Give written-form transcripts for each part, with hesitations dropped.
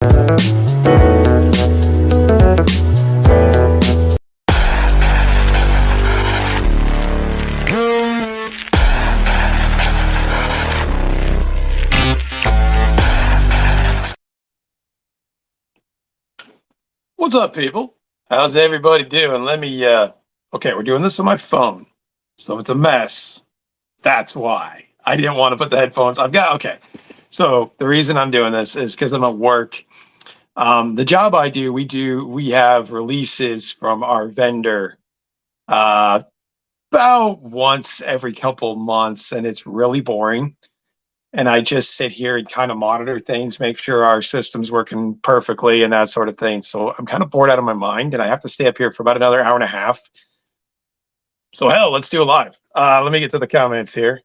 What's up, people? How's everybody doing? Okay, we're doing this on my phone. So if it's a mess, that's why. I didn't want to put the headphones. Okay. So the reason I'm doing this is because I'm at work. The job I do, we have releases from our vendor uh, about once every couple months, and it's really boring. And I just sit here and kind of monitor things, make sure our system's working perfectly and that sort of thing. So I'm kind of bored out of my mind, and I have to stay up here for about another hour and a half. So hell, let's do it live. Let me get to the comments here.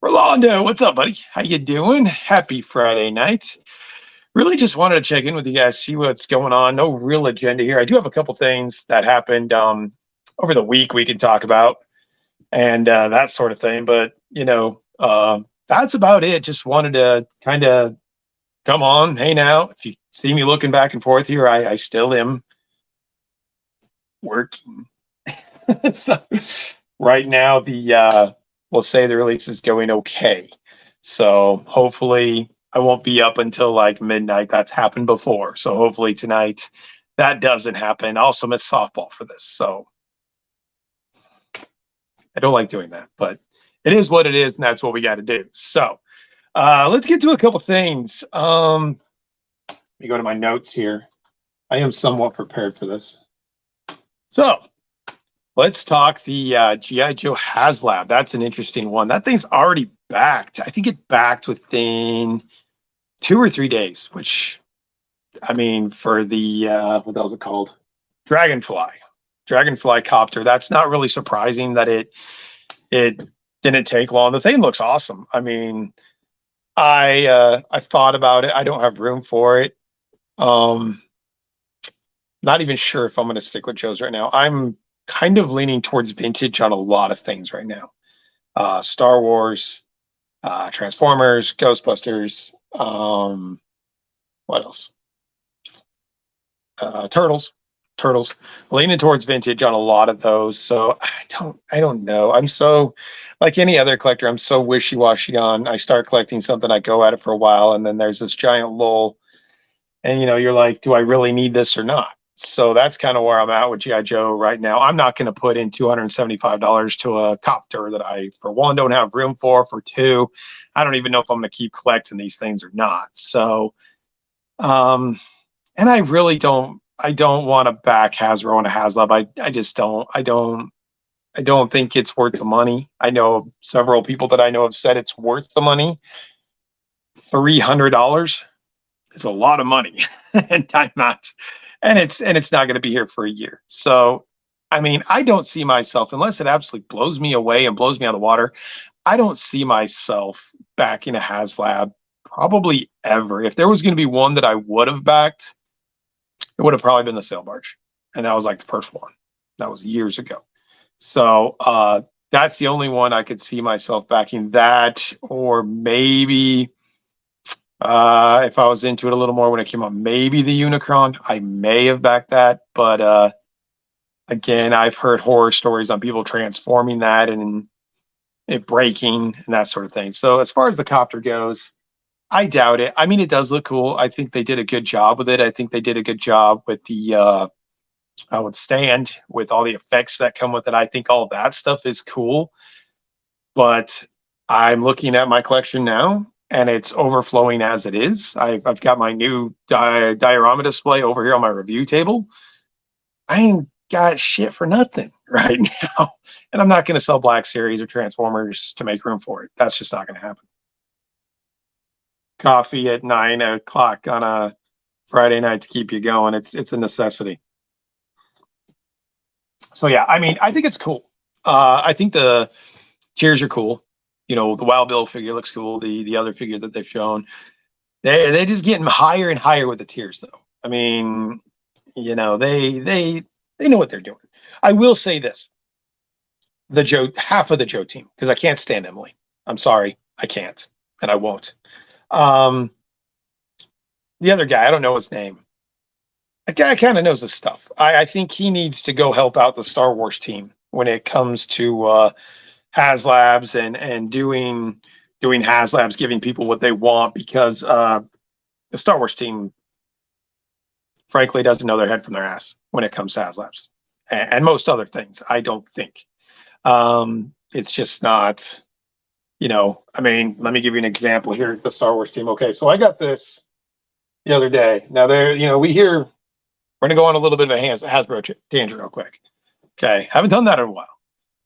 Rolando, what's up, buddy? How you doing? Happy Friday night. Really just wanted to check in with you guys, see what's going on. No real agenda here. I do have a couple things that happened over the week we can talk about and that sort of thing. But that's about it. Just wanted to kind of come on, hey now. If you see me looking back and forth here, I still am working. So right now, we'll say the release is going okay. So hopefully I won't be up until like midnight. That's happened before. So hopefully tonight that doesn't happen. I also miss softball for this. So I don't like doing that, but it is what it is, and that's what we got to do. So let's get to a couple things. Let me go to my notes here. I am somewhat prepared for this. So let's talk the G.I. Joe HasLab. That's an interesting one. That thing's already backed. I think it backed within 2 or 3 days, which, I mean, for the, what was it called? Dragonfly copter. That's not really surprising that it didn't take long. The thing looks awesome. I mean, I thought about it. I don't have room for it. Not even sure if I'm going to stick with Joe's right now. I'm kind of leaning towards vintage on a lot of things right now. Star Wars, Transformers, Ghostbusters. What else? Turtles. Leaning towards vintage on a lot of those. So I don't know. I'm so, like any other collector, I'm so wishy-washy on. I start collecting something, I go at it for a while, and then there's this giant lull, and you're like, do I really need this or not? So that's kind of where I'm at with G.I. Joe right now. I'm not going to put in $275 to a copter that I, for one, don't have room for two, I don't even know if I'm going to keep collecting these things or not. So, and I really I don't want to back Hasbro on a HasLab. I just don't. I don't think it's worth the money. I know several people that I know have said it's worth the money. $300 is a lot of money, and I'm not. And it's not going to be here for a year. So, I mean, I don't see myself, unless it absolutely blows me away and blows me out of the water, I don't see myself backing a HasLab probably ever. If there was going to be one that I would have backed, it would have probably been the Sail Barge, and that was like the first one. That was years ago. So that's the only one I could see myself backing. That, or maybe if I was into it a little more when it came out, maybe the Unicron. I may have backed that, but again, I've heard horror stories on people transforming that and it breaking and that sort of thing. So as far as the copter goes, I doubt it. I mean, it does look cool. I think they did a good job with it. I think they did a good job with the stand, with all the effects that come with it. I think all that stuff is cool. But I'm looking at my collection now, and it's overflowing as it is. I've got my new diorama display over here on my review table. I ain't got shit for nothing right now. And I'm not going to sell Black Series or Transformers to make room for it. That's just not going to happen. Coffee at 9 o'clock on a Friday night to keep you going. It's a necessity. So yeah, I mean, I think it's cool. I think the tiers are cool. The Wild Bill figure looks cool. The other figure that they've shown, they're just getting higher and higher with the tiers, though. I mean, they know what they're doing. I will say this: half of the Joe team, because I can't stand Emily. I'm sorry, I can't, and I won't. the other guy, I don't know his name. That guy kind of knows his stuff. I think he needs to go help out the Star Wars team when it comes to HasLabs and doing HasLabs, giving people what they want, because the Star Wars team, frankly, doesn't know their head from their ass when it comes to HasLabs and most other things. I don't think it's just not. I mean, let me give you an example here. The Star Wars team. Okay, so I got this the other day. Now there, we hear we're gonna go on a little bit of a Hasbro tangent real quick. Okay, haven't done that in a while.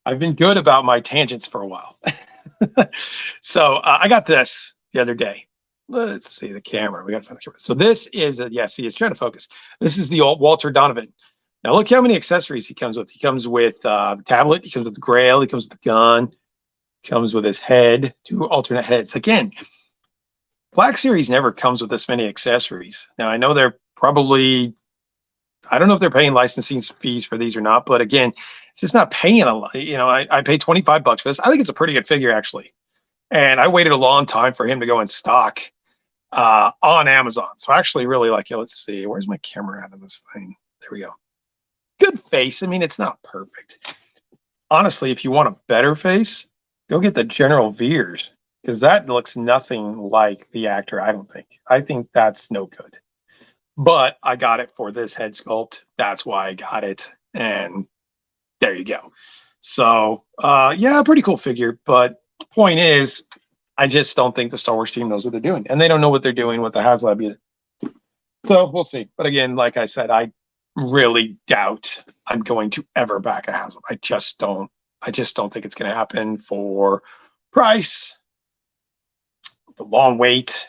I've been good about my tangents for a while. So I got this the other day. Let's see the camera. We got to find the camera. So this is see, it's trying to focus. This is the old Walter Donovan. Now look how many accessories he comes with. He comes with the tablet. He comes with the Grail. He comes with the gun. He comes with his head. 2 alternate heads. Again, Black Series never comes with this many accessories. Now I know they're probably, I don't know if they're paying licensing fees for these or not, but again, it's just not paying a lot. I paid $25 for this. I think it's a pretty good figure, actually. And I waited a long time for him to go in stock on Amazon. So I actually really like it. Let's see. Where's my camera out of this thing? There we go. Good face. I mean, it's not perfect. Honestly, if you want a better face, go get the General Veers, because that looks nothing like the actor, I don't think. I think that's no good. But I got it for this head sculpt. That's why I got it. And there you go. So, yeah, pretty cool figure. But the point is, I just don't think the Star Wars team knows what they're doing. And they don't know what they're doing with the HasLab either. So we'll see. But again, like I said, I really doubt I'm going to ever back a HasLab. I just don't think it's going to happen for price, the long wait,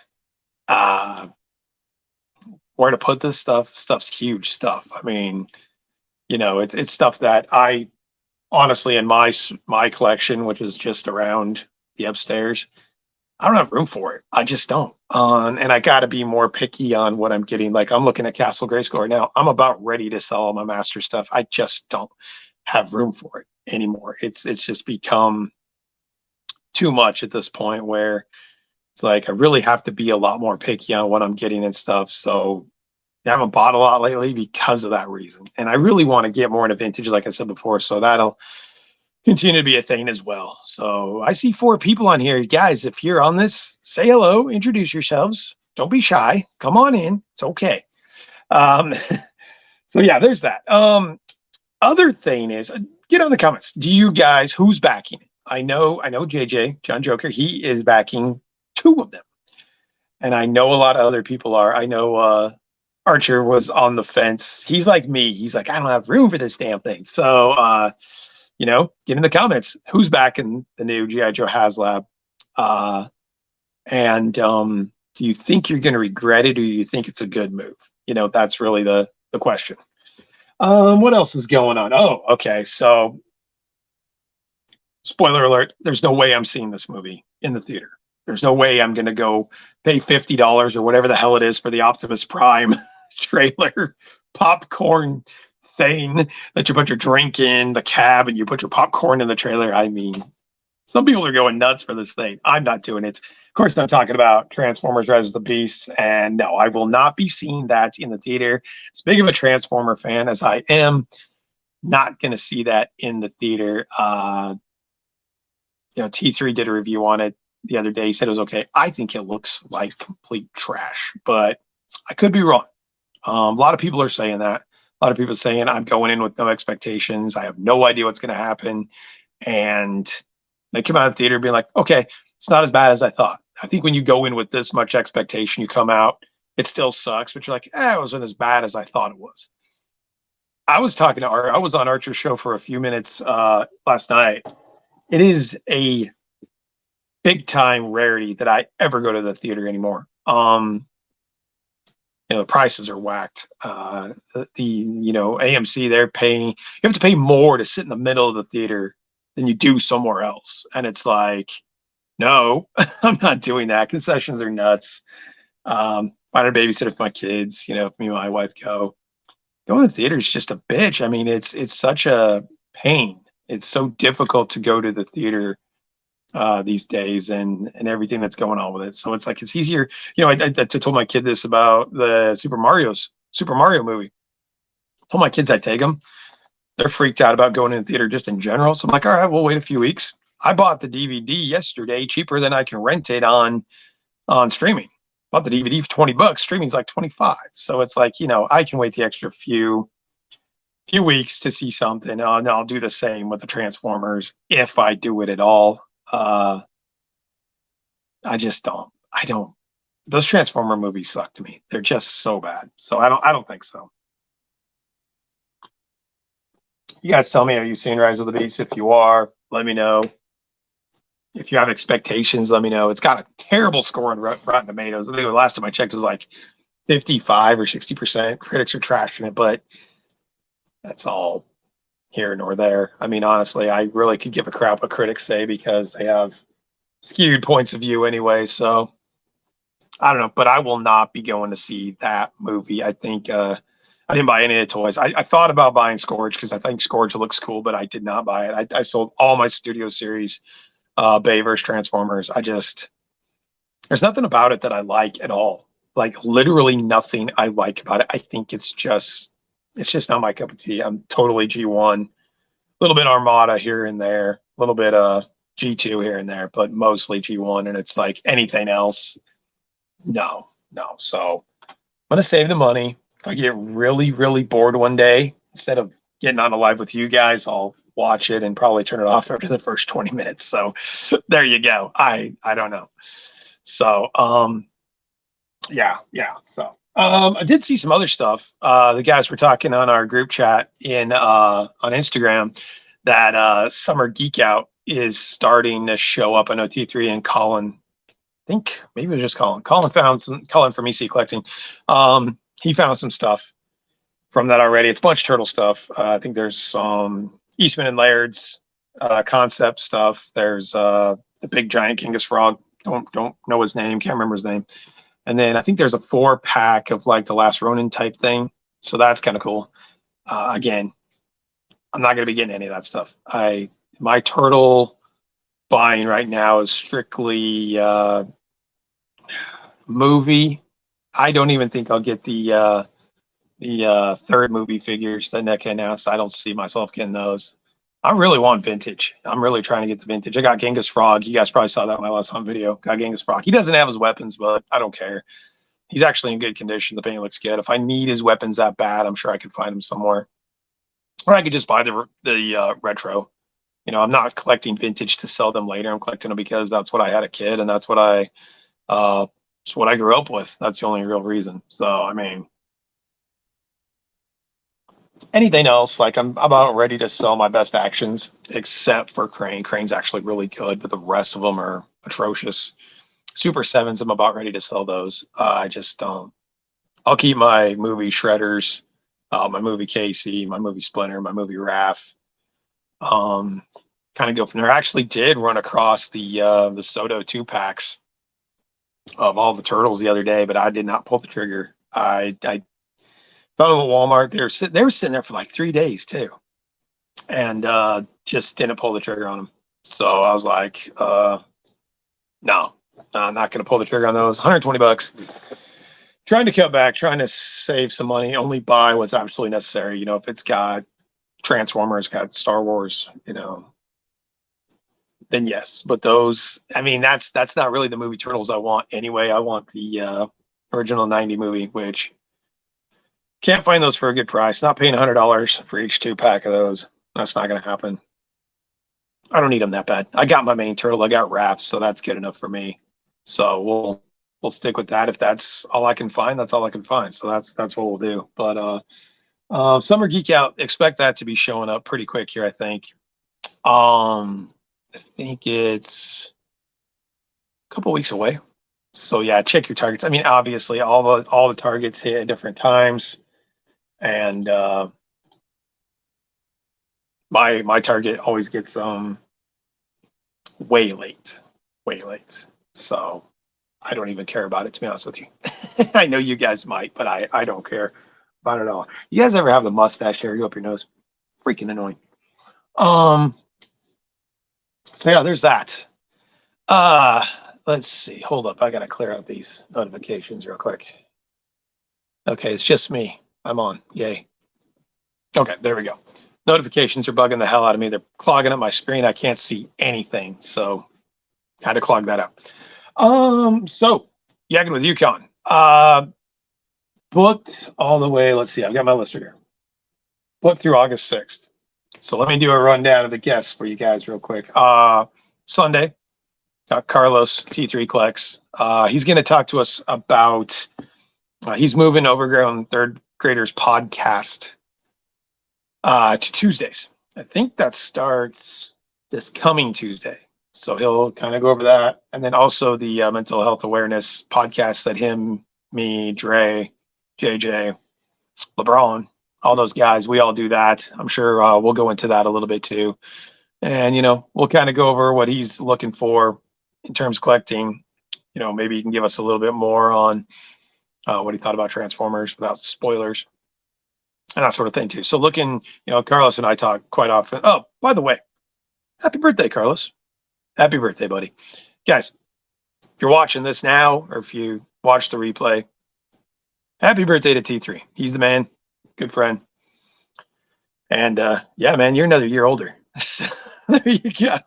where to put this stuff. Stuff's huge stuff. I mean, it's stuff that I honestly, in my collection, which is just around the upstairs, I don't have room for it. I just don't. And I got to be more picky on what I'm getting. Like I'm looking at Castle Grayskull right now. I'm about ready to sell all my master stuff. I just don't have room for it anymore. It's just become too much at this point where it's like I really have to be a lot more picky on what I'm getting and stuff. So I haven't bought a lot lately because of that reason. And I really want to get more into vintage, like I said before. So that'll continue to be a thing as well. So I see 4 people on here. Guys, if you're on this, say hello, introduce yourselves. Don't be shy. Come on in. It's okay. So yeah, there's that. Other thing is, get on the comments. Do you guys, who's backing it? I know JJ, John Joker, he is backing 2 of them. And I know a lot of other people are. I know Archer was on the fence. He's like me. He's like, I don't have room for this damn thing. So, get in the comments. Who's backing the new G.I. Joe HasLab? And do you think you're going to regret it, or do you think it's a good move? That's really the question. What else is going on? Oh, okay. So, spoiler alert, there's no way I'm seeing this movie in the theater. There's no way I'm going to go pay $50 or whatever the hell it is for the Optimus Prime trailer popcorn thing that you put your drink in the cab and you put your popcorn in the trailer. I mean, some people are going nuts for this thing. I'm not doing it. Of course, I'm talking about Transformers Rise of the Beasts, and no, I will not be seeing that in the theater. As big of a Transformer fan as I am, not going to see that in the theater. T3 did a review on it the other day. He said it was okay. I think it looks like complete trash, but I could be wrong. A lot of people are saying that. A lot of people are saying I'm going in with no expectations. I have no idea what's going to happen. And they come out of the theater being like, okay, it's not as bad as I thought. I think when you go in with this much expectation, you come out, it still sucks, but you're like, it wasn't as bad as I thought it was. I was on Archer's show for a few minutes last night. It is a big time rarity that I ever go to the theater anymore. The prices are whacked. AMC, they're paying, you have to pay more to sit in the middle of the theater than you do somewhere else. And it's like, no, I'm not doing that. Concessions are nuts. Find a babysitter for my kids, if me and my wife go. Going to the theater is just a bitch. I mean, it's such a pain. It's so difficult to go to the theater these days, and everything that's going on with it. So it's like it's easier. I told my kid this about the Super Mario movie. Told my kids I'd take them. They're freaked out about going in the theater just in general. So I'm like, all right, we'll wait a few weeks. I bought the DVD yesterday, cheaper than I can rent it on streaming. Bought the DVD for $20. Streaming's like 25. So it's like, I can wait the extra few weeks to see something. And I'll do the same with the Transformers if I do it at all. I just don't. I don't. Those Transformer movies suck to me. They're just so bad. So I don't think so. You guys tell me, are you seeing Rise of the Beast? If you are, let me know. If you have expectations, let me know. It's got a terrible score on Rotten Tomatoes. I think the last time I checked it was like 55 or 60%. Critics are trashing it, but that's all here nor there. I mean, honestly, I really could give a crap what critics say because they have skewed points of view anyway. So I don't know, but I will not be going to see that movie. I think I didn't buy any of the toys. I thought about buying Scourge because I think Scourge looks cool, but I did not buy it. I sold all my Studio Series Bay versus Transformers. There's nothing about it that I like at all. Like literally nothing I like about it. I think it's just not my cup of tea. I'm totally G1, a little bit Armada here and there, a little bit G2 here and there, but mostly G1. And it's like anything else, no, no. So I'm gonna save the money. If I get really, really bored one day, instead of getting on a live with you guys, I'll watch it and probably turn it off after the first 20 minutes. So there you go. I don't know. So yeah. So I did see some other stuff. The guys were talking on our group chat on Instagram that Summer Geek Out is starting to show up on OT3, and Colin, I think maybe it was just Colin. Colin from EC Collecting. He found some stuff from that already. It's a bunch of turtle stuff. I think there's some Eastman and Laird's concept stuff. There's the big giant Genghis frog. Don't know his name. Can't remember his name. And then I think there's a 4-pack of like the Last Ronin type thing. So that's kind of cool. Again, I'm not going to be getting any of that stuff. My turtle buying right now is strictly movie. I don't even think I'll get the third movie figures that NECA announced. I don't see myself getting those. I really want vintage. I'm really trying to get the vintage. I got Genghis Frog. You guys probably saw that in my last hunt video. Got Genghis Frog. He doesn't have his weapons, but I don't care. He's actually in good condition. The paint looks good. If I need his weapons that bad, I'm sure I could find them somewhere. Or I could just buy the retro. I'm not collecting vintage to sell them later. I'm collecting them because that's what I had a kid, and that's what I grew up with. That's the only real reason. So I mean, anything else, like I'm about ready to sell my best actions, except for Crane. Crane's actually really good, but the rest of them are atrocious. Super Sevens, I'm about ready to sell those. I just don't. I'll keep my movie Shredders, my movie Casey, my movie Splinter, my movie Raph. Kind of go from there. I actually did run across the Soto 2-packs of all the turtles the other day, but I did not pull the trigger. I found them at Walmart. They were sitting there for like 3 days too, and just didn't pull the trigger on them. So I was like, no, I'm not going to pull the trigger on those. $120. Trying to cut back, trying to save some money. Only buy what's absolutely necessary. If it's got Transformers, got Star Wars, then yes. But those, I mean, that's not really the movie Turtles I want anyway. I want the original 90 movie, which can't find those for a good price. Not paying $100 for each 2-pack of those. That's not going to happen. I don't need them that bad. I got my main turtle. I got Raph, so that's good enough for me. So we'll stick with that. If that's all I can find, that's all I can find. So that's what we'll do. But Summer Geek Out, expect that to be showing up pretty quick here, I think. I think it's a couple weeks away. So yeah, check your targets. I mean, obviously all the targets hit at different times. And my target always gets way late. So I don't even care about it, to be honest with you. I know you guys might, but I don't care about it all. You guys ever have the mustache hair go up your nose? Freaking annoying. So yeah, there's that. Uh, let's see. Hold up. I got to clear out these notifications real quick. Okay, it's just me. I'm on. Yay. Okay, there we go. Notifications are bugging the hell out of me. They're clogging up my screen. I can't see anything. So had to clog that up. So Yakin with Yukon. Booked all the way. Let's see. I've got my list here. Booked through August 6th. So let me do a rundown of the guests for you guys real quick. Sunday, got Carlos T3 Klex. He's going to talk to us about he's moving Overgrown Third Graders podcast to Tuesdays. I think that starts this coming Tuesday. So he'll kind of go over that. And then also the mental health awareness podcast that him, me, Dre, JJ, LeBron, all those guys, we all do that. I'm sure we'll go into that a little bit too. And, we'll kind of go over what he's looking for in terms of collecting. Maybe he can give us a little bit more on what he thought about Transformers without spoilers and that sort of thing too. So looking, Carlos and I talk quite often. Oh, by the way, happy birthday, Carlos. Happy birthday, buddy. Guys, if you're watching this now or if you watch the replay, happy birthday to T3. He's the man. Good friend. And yeah, man, you're another year older. So, there you go.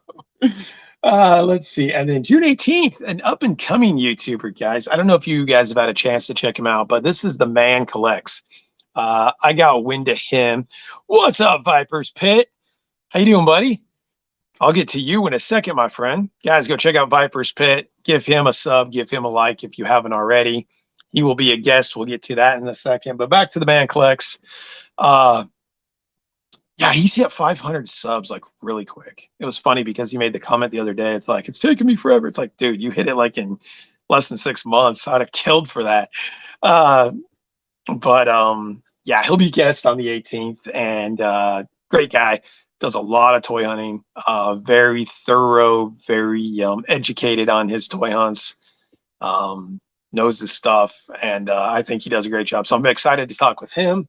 Let's see. And then June 18th, an up and coming YouTuber, guys. I don't know if you guys have had a chance to check him out, but this is the man collects. I got wind of him. What's up, Vipers Pit? How you doing, buddy? I'll get to you in a second, my friend. Guys, go check out Vipers Pit. Give him a sub. Give him a like if you haven't already. He will be a guest. We'll get to that in a second. But back to the man collects. Yeah, he's hit 500 subs like really quick. It was funny because he made the comment the other day. It's like, it's taking me forever. It's like, dude, you hit it like in less than 6 months. I'd have killed for that. But yeah, he'll be guest on the 18th and great guy. Does a lot of toy hunting. Very thorough, very educated on his toy hunts. Knows his stuff, and I think he does a great job. So I'm excited to talk with him.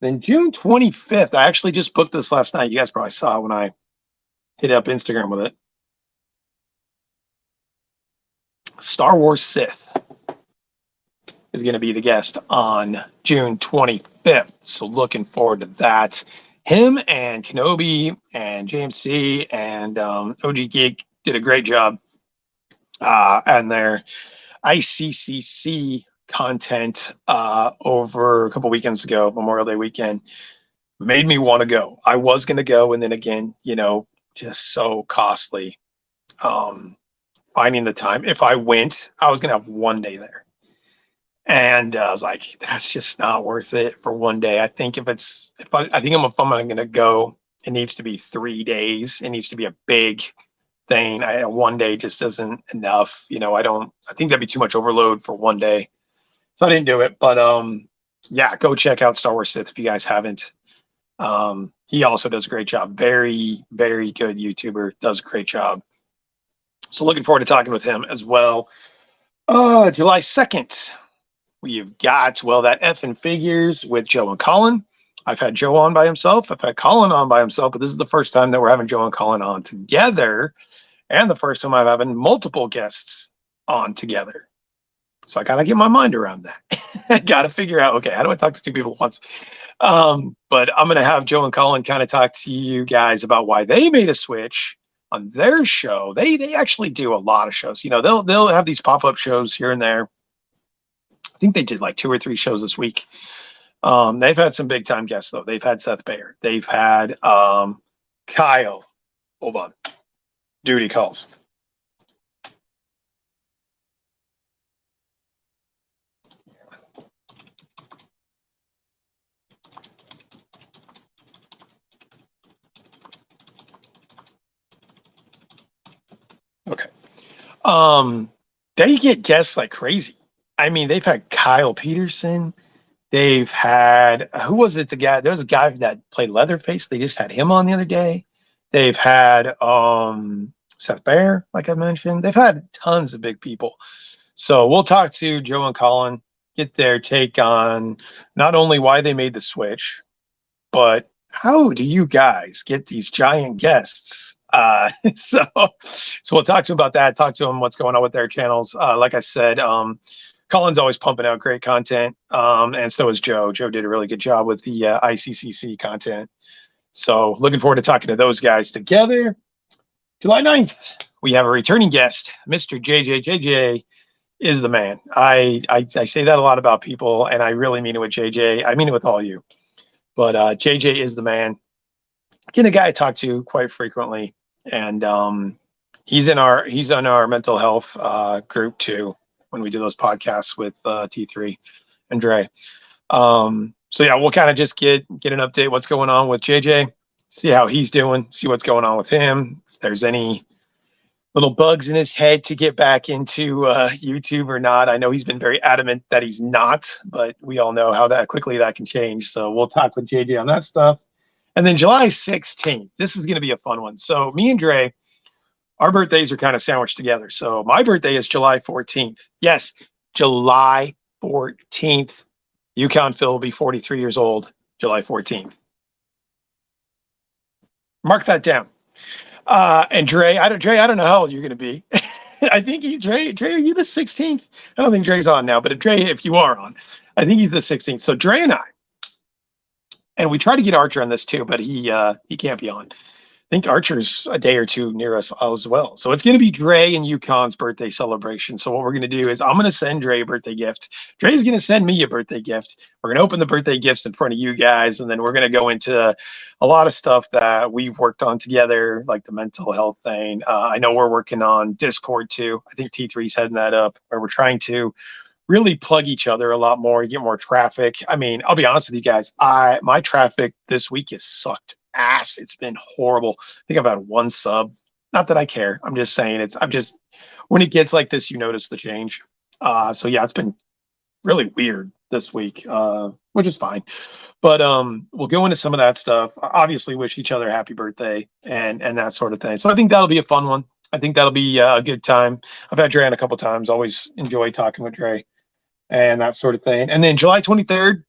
Then June 25th, I actually just booked this last night. You guys probably saw it when I hit up Instagram with it. Star Wars Sith is going to be the guest on June 25th. So looking forward to that. Him and Kenobi and JMC and OG Geek did a great job. And their ICCC content over a couple weekends ago, Memorial Day weekend, made me want to go. I was going to go, and then again, just so costly finding the time. If I went, I was going to have one day there. And I was like, that's just not worth it for one day. I think if I'm going to go, it needs to be 3 days. It needs to be a big thing. One day just isn't enough. I think that'd be too much overload for one day. So I didn't do it, but yeah, go check out Star Wars Sith if you guys haven't. He also does a great job. Very, very good YouTuber. Does a great job. So looking forward to talking with him as well. July 2nd, we've got, that effing figures with Joe and Colin. I've had Joe on by himself. I've had Colin on by himself, but this is the first time that we're having Joe and Colin on together, and the first time I'm having multiple guests on together. So I gotta get my mind around that. I gotta figure out, okay, how do I talk to two people at once? But I'm gonna have Joe and Colin kind of talk to you guys about why they made a switch on their show. They actually do a lot of shows. They'll have these pop-up shows here and there. I think they did like 2 or 3 shows this week. They've had some big time guests though. They've had Seth Bayer. They've had Kyle. Hold on. Duty calls. Okay. They get guests like crazy. I mean, they've had Kyle Peterson. They've had, who was it? There was a guy that played Leatherface. They just had him on the other day. They've had Seth Bayer, like I mentioned. They've had tons of big people. So we'll talk to Joe and Colin, get their take on not only why they made the switch, but how do you guys get these giant guests So we'll talk to him about that. Talk to him what's going on with their channels. Like I said, Colin's always pumping out great content, and so is Joe. Joe did a really good job with the ICCC content. So looking forward to talking to those guys together. July 9th, we have a returning guest, Mr. JJ. JJ is the man. I say that a lot about people, and I really mean it with JJ. I mean it with all you. But JJ is the man. Again, a guy I talk to quite frequently, and he's in our mental health group too when we do those podcasts with T3 and Dre. So yeah, we'll kind of just get an update what's going on with JJ, see how he's doing, see what's going on with him. If there's any little bugs in his head to get back into YouTube or not. I know he's been very adamant that he's not, but we all know how that quickly that can change. So we'll talk with JJ on that stuff. And then July 16th, this is going to be a fun one. So me and Dre, our birthdays are kind of sandwiched together. So my birthday is July 14th. Yes, July 14th. Yukon Phil will be 43 years old, July 14th. Mark that down. And Dre, I don't know how old you're going to be. I think Dre, are you the 16th? I don't think Dre's on now, but Dre, if you are on, I think he's the 16th. So Dre and I, and we try to get Archer on this too, but he can't be on. I think Archer's a day or two near us as well. So it's going to be Dre and Yukon's birthday celebration. So what we're going to do is I'm going to send Dre a birthday gift. Dre's going to send me a birthday gift. We're going to open the birthday gifts in front of you guys. And then we're going to go into a lot of stuff that we've worked on together, like the mental health thing. I know we're working on Discord too. I think T3's heading that up, where we're trying to really plug each other a lot more, get more traffic. I mean, I'll be honest with you guys. My traffic this week has sucked ass. It's been horrible. I think I've had one sub. Not that I care. I'm just saying when it gets like this, you notice the change. So yeah, it's been really weird this week, which is fine. But we'll go into some of that stuff. Obviously, wish each other happy birthday and that sort of thing. So I think that'll be a fun one. I think that'll be a good time. I've had Dre on a couple times. Always enjoy talking with Dre and that sort of thing. And then July 23rd,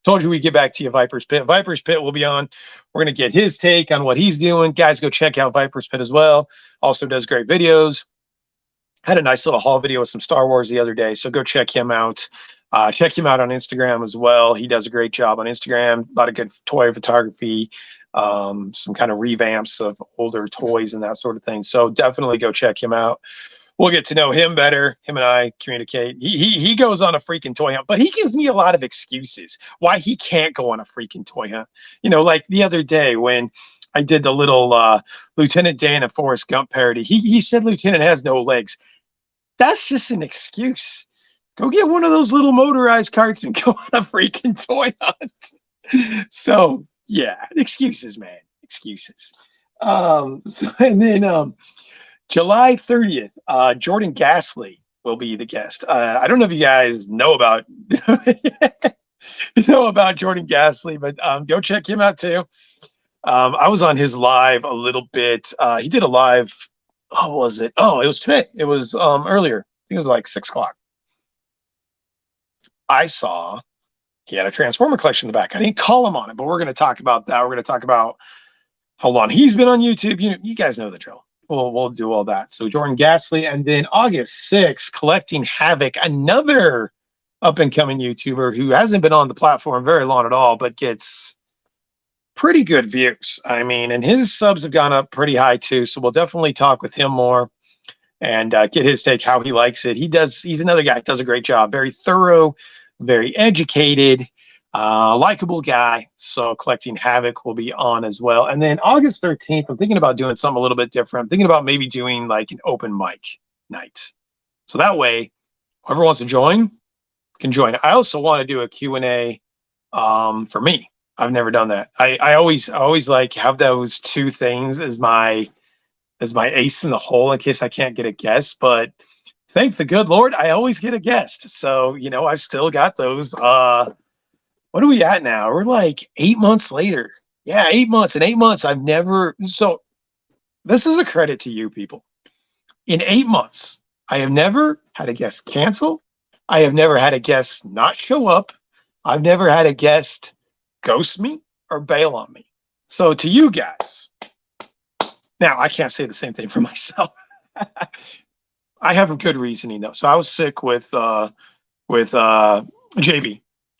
told you we get back to you, Viper's Pit. Viper's Pit will be on. We're going to get his take on what he's doing. Guys, go check out Viper's Pit as well. Also does great videos. Had a nice little haul video with some Star Wars the other day, so go check him out. Check him out on Instagram as well. He does a great job on Instagram. A lot of good toy photography, some kind of revamps of older toys and that sort of thing. So definitely go check him out. We'll get to know him better. Him and I communicate. He goes on a freaking toy hunt, but he gives me a lot of excuses why he can't go on a freaking toy hunt. You know, like the other day when I did the little Lieutenant Dan and Forrest Gump parody. He said Lieutenant has no legs. That's just an excuse. Go get one of those little motorized carts and go on a freaking toy hunt. So yeah, excuses, man, excuses. And then July 30th, Jordan Gasly will be the guest. I don't know if you guys know about Jordan Gasly, but go check him out too. I was on his live a little bit. He did a live. Oh, was it? Oh, it was today. It was earlier. I think it was like 6 o'clock. I saw he had a Transformer collection in the back. I didn't call him on it, but we're going to talk about that. We're going to talk about how long he's been on YouTube. You guys know the drill. We'll do all that. So Jordan Gasly, and then August 6th, Collecting Havoc, another up-and-coming YouTuber who hasn't been on the platform very long at all, but gets pretty good views. I mean, and his subs have gone up pretty high too. So we'll definitely talk with him more and get his take, how he likes it. He's another guy that does a great job. Very thorough, very educated, likable guy. So Collecting Havoc will be on as well. And then August 13th, I'm thinking about doing something a little bit different. I'm thinking about maybe doing like an open mic night. So that way, whoever wants to join can join. I also want to do a Q&A for me. I've never done that. I always like have those two things as my ace in the hole in case I can't get a guest. But thank the good Lord, I always get a guest. So, I've still got those. What are we at now? We're like 8 months later. Yeah, 8 months. In 8 months, I've never. So this is a credit to you people. In 8 months, I have never had a guest cancel. I have never had a guest not show up. I've never had a guest ghost me or bail on me. So to you guys, Now, I can't say the same thing for myself. I have a good reasoning though. So I was sick with JB.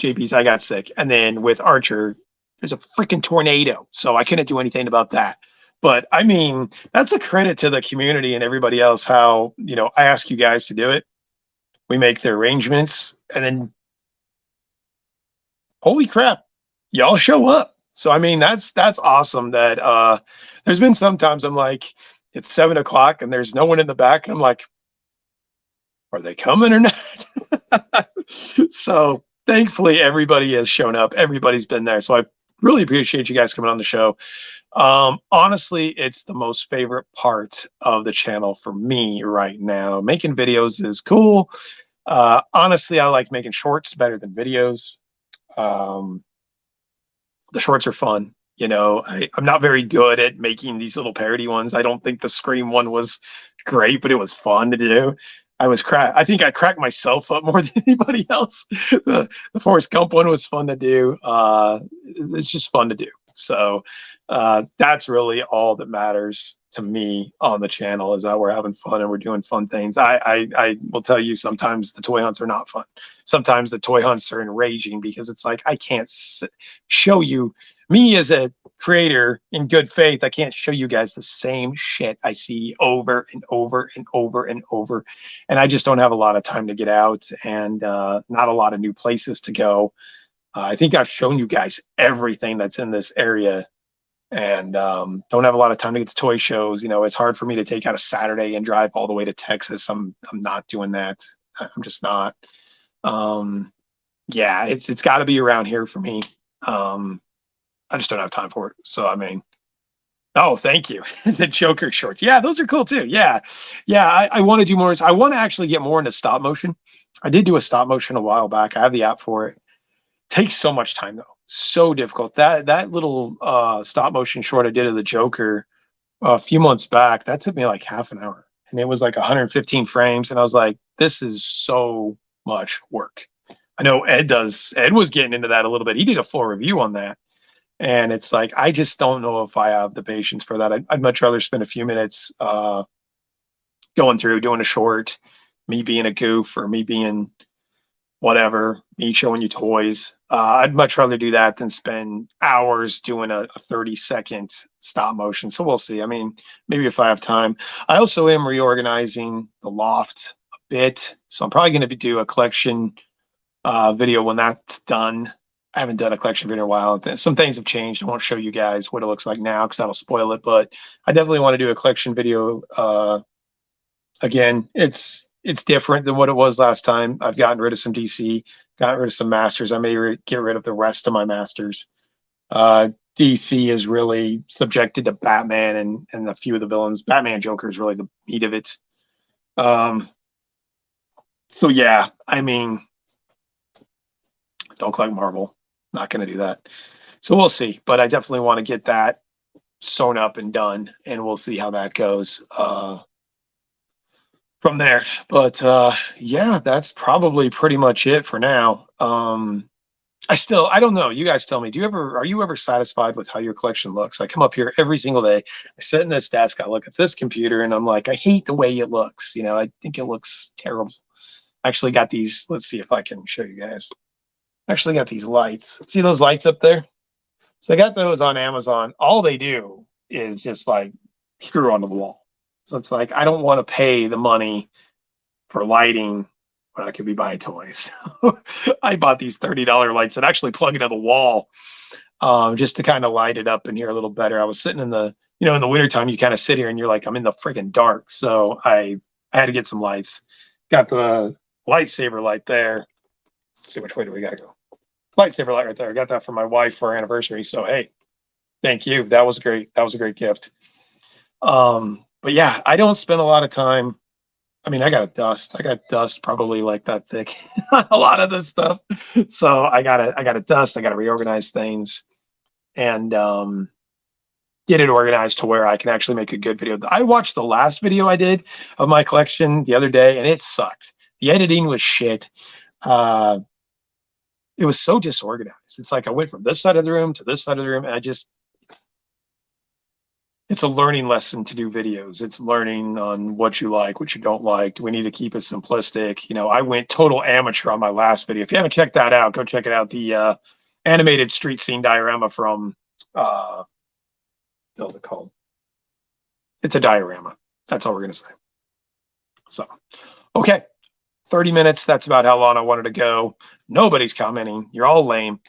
JB's I got sick. And then with Archer, there's a freaking tornado. So I couldn't do anything about that. But I mean, that's a credit to the community and everybody else how, I ask you guys to do it. We make the arrangements and then holy crap, y'all show up. So I mean that's awesome that there's been sometimes I'm like, it's 7 o'clock and there's no one in the back, and I'm like, are they coming or not? So thankfully everybody has shown up. Everybody's been there. So I really appreciate you guys coming on the show. Honestly, it's the most favorite part of the channel for me right now. Making videos is cool. Honestly, I like making shorts better than videos. Um, the shorts are fun. I'm not very good at making these little parody ones. I don't think the Scream one was great, but it was fun to do. I think I cracked myself up more than anybody else. The Forrest Gump one was fun to do. It's just fun to do. So that's really all that matters to me on the channel, is that we're having fun and we're doing fun things. I will tell you, sometimes the toy hunts are not fun. Sometimes the toy hunts are enraging because it's like, I can't show you, me as a creator in good faith, I can't show you guys the same shit I see over and over and over and over. And I just don't have a lot of time to get out, and not a lot of new places to go. I think I've shown you guys everything that's in this area, and don't have a lot of time to get to toy shows. It's hard for me to take out a Saturday and drive all the way to Texas. I'm not doing that. I'm just not. Yeah, it's got to be around here for me. I just don't have time for it. So I mean, oh, thank you. The Joker shorts. Yeah, those are cool too. Yeah. Yeah, I want to do more. I want to actually get more into stop motion. I did do a stop motion a while back. I have the app for it. Takes so much time though. So difficult. That little stop motion short I did of the Joker a few months back, that took me like half an hour. And it was like 115 frames. And I was like, this is so much work. I know Ed was getting into that a little bit. He did a full review on that. And it's like, I just don't know if I have the patience for that. I'd much rather spend a few minutes going through, doing a short, me being a goof, or me being whatever, me showing you toys. I'd much rather do that than spend hours doing a 30-second stop motion. So we'll see. I mean, maybe if I have time. I also am reorganizing the loft a bit. So I'm probably going to do a collection video when that's done. I haven't done a collection video in a while. Some things have changed. I won't show you guys what it looks like now because that'll spoil it. But I definitely want to do a collection video. Again, it's different than what it was last time. I've gotten rid of some DC, gotten rid of some Masters. I may get rid of the rest of my Masters. DC is really subjected to Batman and a few of the villains. Batman Joker is really the meat of it. So yeah, I mean, don't collect Marvel. Not going to do that. So we'll see. But I definitely want to get that sewn up and done, and we'll see how that goes from there. But yeah, that's probably pretty much it for now. I don't know. You guys tell me. Are you ever satisfied with how your collection looks? I come up here every single day. I sit in this desk. I look at this computer, and I'm like, I hate the way it looks. I think it looks terrible. I actually got these. Let's see if I can show you guys. Actually got these lights. See those lights up there? So I got those on Amazon. All they do is just like screw onto the wall. So it's like, I don't want to pay the money for lighting when I could be buying toys. I bought these $30 lights that actually plug into the wall just to kind of light it up in here a little better. I was sitting in the wintertime, you kind of sit here and you're like, I'm in the friggin' dark. So I had to get some lights. Got the lightsaber light there. Let's see, which way do we gotta go? Lightsaber light right there. I got that for my wife for our anniversary. So hey, thank you. That was great. That was a great gift. But yeah, I don't spend a lot of time. I mean, I got dust probably like that thick. A lot of this stuff. So I gotta dust. I gotta reorganize things and get it organized to where I can actually make a good video. I watched the last video I did of my collection the other day, and it sucked. The editing was shit. It was so disorganized. It's like I went from this side of the room to this side of the room, and it's a learning lesson to do videos. It's learning on what you like, what you don't like. Do we need to keep it simplistic? You know, I went total amateur on my last video. If you haven't checked that out, go check it out. The animated street scene diorama from what's it called? It's a diorama. That's all we're gonna say. So, okay, 30 minutes. That's about how long I wanted to go. Nobody's commenting. You're all lame.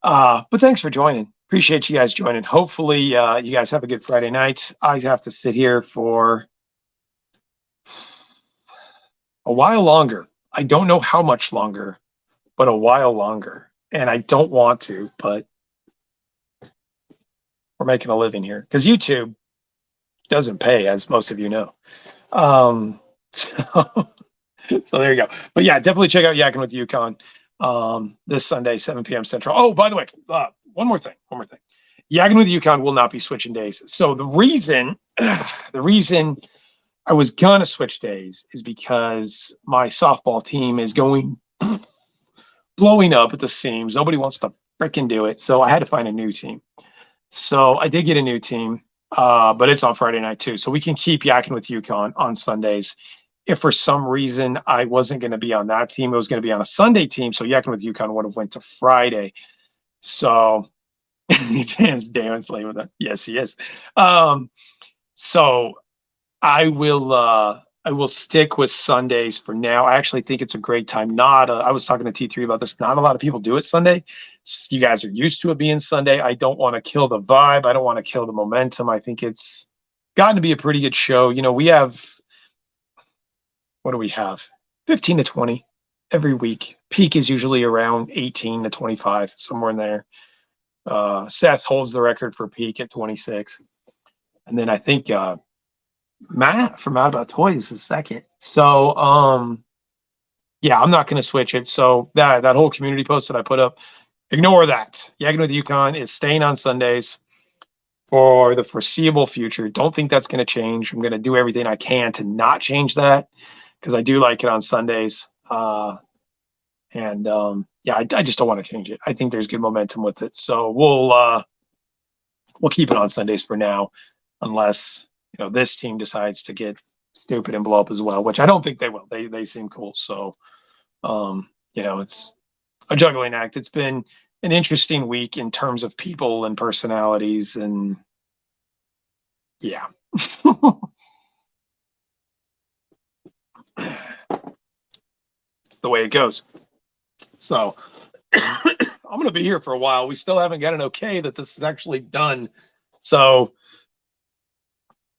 But thanks for joining. Appreciate you guys joining. Hopefully, you guys have a good Friday night. I have to sit here for a while longer. I don't know how much longer, but a while longer. And I don't want to, but we're making a living here because YouTube doesn't pay, as most of you know. So, so there you go. But yeah, definitely check out Yakin with Yukon this Sunday, 7 p.m. Central. Oh, by the way, one more thing. Yakin with Yukon will not be switching days. So the reason I was gonna switch days is because my softball team is blowing up at the seams. Nobody wants to freaking do it. So I had to find a new team. So I did get a new team, but it's on Friday night too. So we can keep Yakin with Yukon on Sundays. If for some reason I wasn't going to be on that team, it was going to be on a Sunday team. So Yakin with Yukon would have went to Friday. So he's damn slave with that. Yes, he is. So I will stick with Sundays for now. I actually think it's a great time. I was talking to T3 about this. Not a lot of people do it Sunday. You guys are used to it being Sunday. I don't want to kill the vibe. I don't want to kill the momentum. I think it's gotten to be a pretty good show. You know, we have, what do we have? 15 to 20 every week. Peak is usually around 18 to 25, somewhere in there. Seth holds the record for peak at 26. And then I think Matt from Out About Toys is second. So yeah, I'm not going to switch it. So that whole community post that I put up, ignore that. Yakin with Yukon is staying on Sundays for the foreseeable future. Don't think that's going to change. I'm going to do everything I can to not change that because I do like it on Sundays. Yeah, I just don't want to change it. I think there's good momentum with it. So we'll keep it on Sundays for now, unless this team decides to get stupid and blow up as well, which I don't think they will. They seem cool. So it's a juggling act. It's been an interesting week in terms of people and personalities, and yeah. The way it goes. So I'm going to be here for a while. We still haven't got an okay that this is actually done. So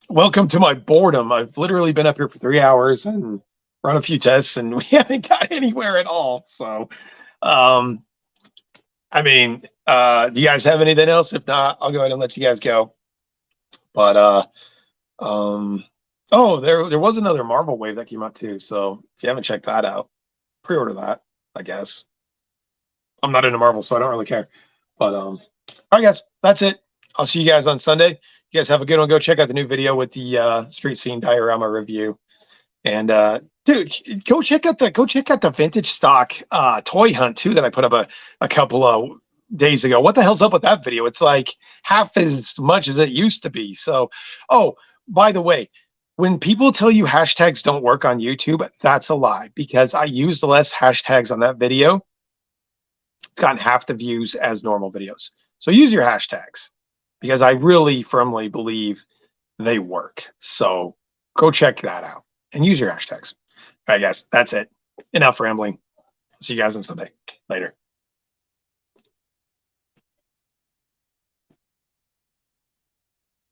welcome to my boredom. I've literally been up here for 3 hours and run a few tests, and we haven't got anywhere at all. So, do you guys have anything else? If not, I'll go ahead and let you guys go. But, there was another Marvel wave that came out too. So if you haven't checked that out, pre-order that, I guess. I'm not into Marvel, so I don't really care. But, all right, guys, that's it. I'll see you guys on Sunday. You guys have a good one. Go check out the new video with the street scene diorama review. And dude, go check out the vintage stock toy hunt too that I put up a couple of days ago. What the hell's up with that video? It's like half as much as it used to be. So, oh, by the way, when people tell you hashtags don't work on YouTube, that's a lie, because I used less hashtags on that video. It's gotten half the views as normal videos. So use your hashtags, because I really firmly believe they work. So go check that out and use your hashtags. All right, guys, that's it. Enough rambling. See you guys on Sunday. Later.